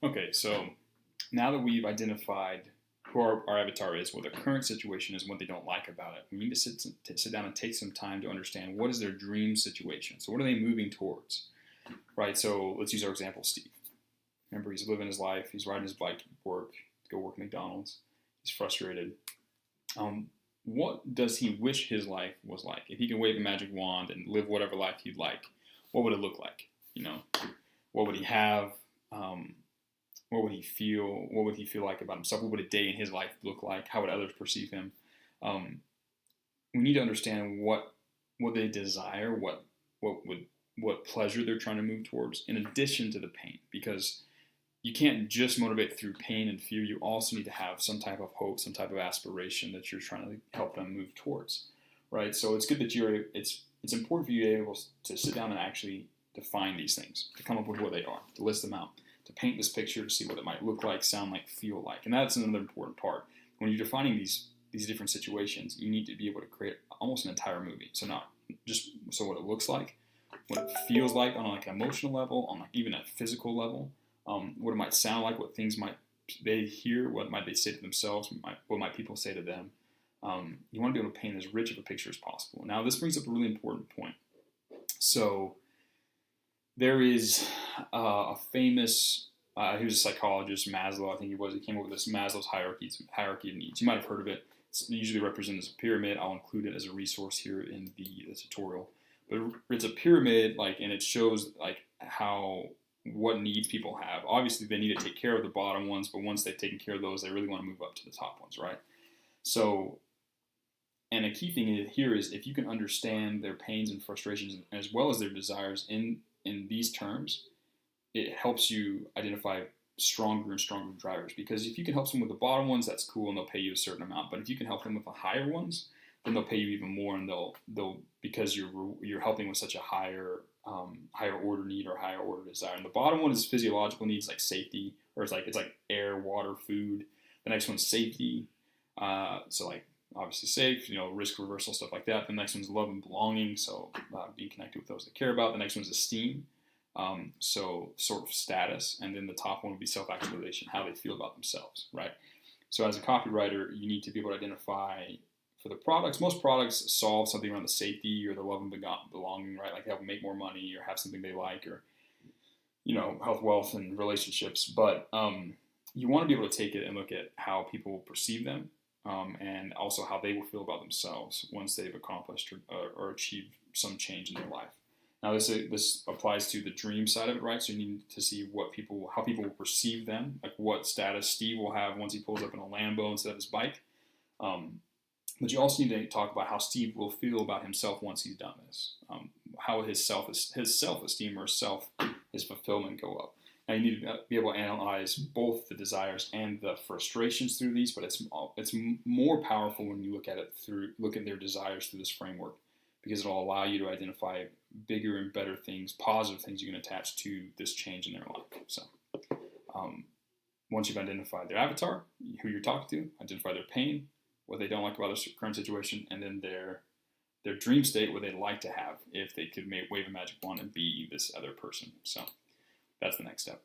Okay, so now that we've identified who our avatar is, what their current situation is, and what they don't like about it, we need to sit down and take some time to understand what is their dream situation. So what are they moving towards, right? So let's use our example, Steve. Remember, he's living his life. He's riding his bike to work, to go work at McDonald's. He's frustrated. Um, what does he wish his life was like? If he could wave a magic wand and live whatever life he'd like, what would it look like? You know, what would he have? Um, what would he feel? What would he feel like about himself? What would a day in his life look like? How would others perceive him? Um, we need to understand what they desire, what would what pleasure they're trying to move towards, in addition to the pain, because you can't just motivate through pain and fear. You also need to have some type of hope, some type of aspiration that you're trying to help them move towards, right? So it's good that it's important for you to be able to sit down and actually define these things, to come up with what they are, to list them out, to paint this picture, to see what it might look like, sound like, feel like, and that's another important part. When you're defining these different situations, you need to be able to create almost an entire movie. So not just so what it looks like, what it feels like on like an emotional level, on like even a physical level, what it might sound like, what things might they hear, what might they say to themselves, what might people say to them. You want to be able to paint as rich of a picture as possible. Now, this brings up a really important point. So, there is a famous, he was a psychologist, Maslow, I think he was. He came up with this Maslow's hierarchy of needs. You might have heard of it. It's usually represented as a pyramid. I'll include it as a resource here in the tutorial. But it's a pyramid, like, and it shows like how what needs people have. Obviously, they need to take care of the bottom ones, but once they've taken care of those, they really want to move up to the top ones, right? So, and a key thing here is if you can understand their pains and frustrations as well as their desires in these terms, it helps you identify stronger and stronger drivers. Because if you can help them with the bottom ones, that's cool, and they'll pay you a certain amount. But if you can help them with the higher ones, then they'll pay you even more, and they'll because you're helping with such a higher order need or higher order desire. And the bottom one is physiological needs like safety, or it's like air, water, food. The next one's safety, so like obviously safe, risk reversal, stuff like that. The next one's love and belonging, so being connected with those they care about. The next one's esteem, so sort of status, and then the top one would be self-actualization, how they feel about themselves, right? So as a copywriter, you need to be able to identify for the products. Most products solve something around the safety or the love and belonging, right? Like help make more money or have something they like, or health, wealth, and relationships. But you want to be able to take it and look at how people perceive them, and also how they will feel about themselves once they've accomplished or achieved some change in their life. Now, this applies to the dream side of it, right? So you need to see how people will perceive them, like what status Steve will have once he pulls up in a Lambo instead of his bike. Um, but you also need to talk about how Steve will feel about himself once he's done this. How his self-esteem or his fulfillment go up. Now you need to be able to analyze both the desires and the frustrations through these, but it's more powerful when you look at their desires through this framework, because it'll allow you to identify bigger and better things, positive things you can attach to this change in their life. So um, once you've identified their avatar, who you're talking to, identify their pain, what they don't like about their current situation, and then their dream state, what they'd like to have if they could wave a magic wand and be this other person. So that's the next step.